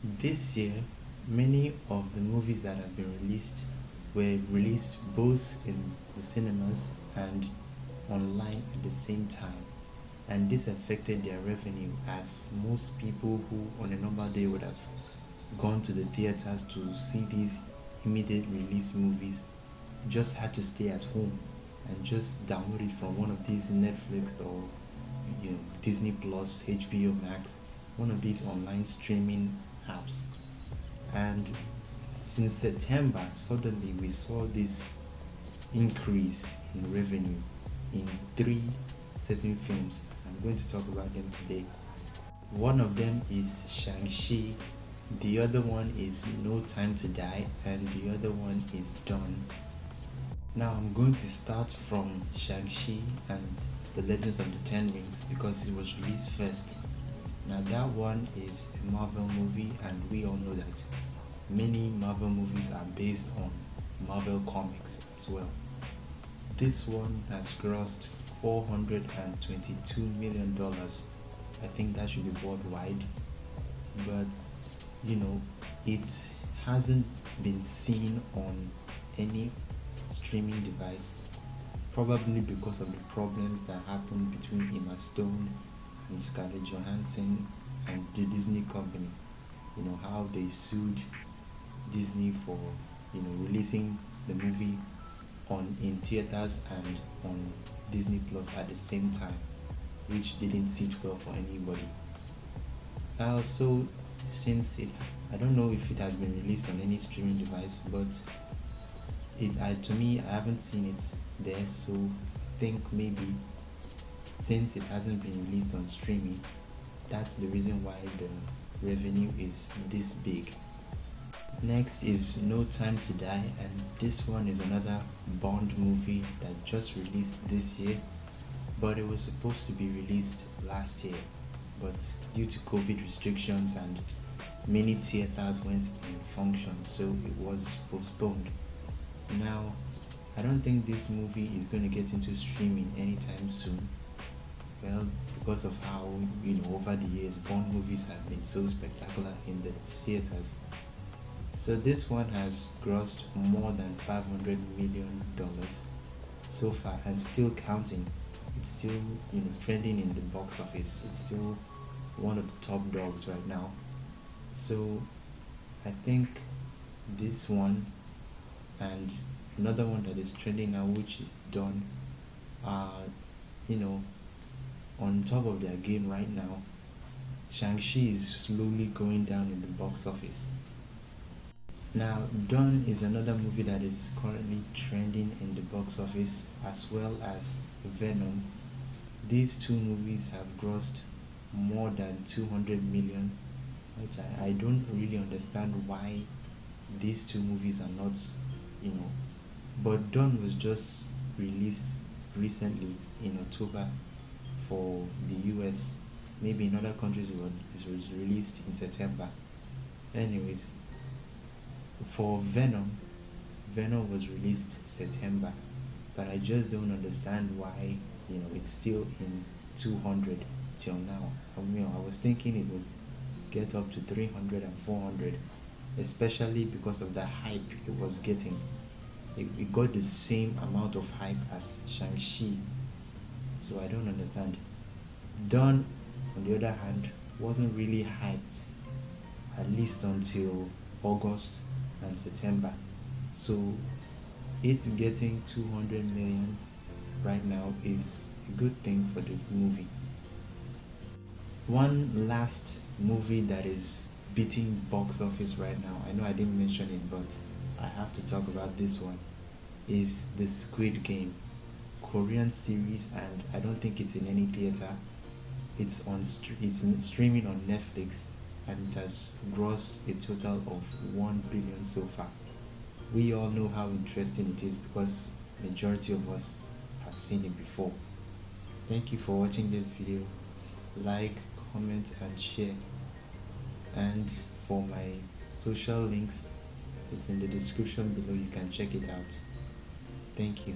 This year, many of the movies that have been released were released both in the cinemas and online at the same time, and this affected their revenue as most people who on a normal day would have gone to the theaters to see these immediate release movies just had to stay at home and just download it from one of these Netflix or Disney Plus, HBO Max, one of these online streaming apps. And since September, suddenly we saw this increase in revenue in three certain films. I'm going to talk about them today. One of them is Shang-Chi, the other one is No Time to Die, and the other one is Dune. Now I'm going to start from Shang-Chi and The Legends of the Ten Rings because it was released first. Now that one is a Marvel movie, and we all know that many Marvel movies are based on Marvel comics as well. This one has grossed $422 million. I think that should be worldwide, but it hasn't been seen on any streaming device, probably because of the problems that happened between Emma Stone and Scarlett Johansson and the Disney company. How they sued Disney for releasing the movie on in theaters and on Disney Plus at the same time, which didn't sit well for anybody. Also, since I don't know if it has been released on any streaming device, but to me, I haven't seen it there, so I think maybe since it hasn't been released on streaming, that's the reason why the revenue is this big. Next is No Time to Die, and this one is another Bond movie that just released this year, but it was supposed to be released last year, but due to COVID restrictions and many theaters went in function, so it was postponed. Now, I don't think this movie is going to get into streaming anytime soon. Well, because of how, over the years, Bond movies have been so spectacular in the theaters. So this one has grossed more than $500 million so far and still counting. It's still, trending in the box office. It's still one of the top dogs right now. So I think this one and another one that is trending now, which is Done, are on top of their game right now. Shang-Chi is slowly going down in the box office. Now, Dune is another movie that is currently trending in the box office, as well as Venom. These two movies have grossed more than 200 million, which I don't really understand why these two movies are not, you know. But Dune was just released recently in October for the US. Maybe in other countries it was released in September. Anyways, for Venom was released September, but I just don't understand why it's still in 200 till now. I was thinking it was get up to 300 and 400, especially because of the hype it was getting. It got the same amount of hype as Shang-Chi, so I don't understand. Dawn, on the other hand, wasn't really hyped, at least until August and September. So it getting 200 million right now is a good thing for the movie. One last movie that is beating box office right now, I know I didn't mention it, but I have to talk about this one, is the Squid Game, Korean series, and I don't think it's in any theater. It's streaming on Netflix, and it has grossed a total of 1 billion so far. We all know how interesting it is because majority of us have seen it before. Thank you for watching this video. Like, comment and share. And for my social links, it's in the description below. You can check it out. Thank you.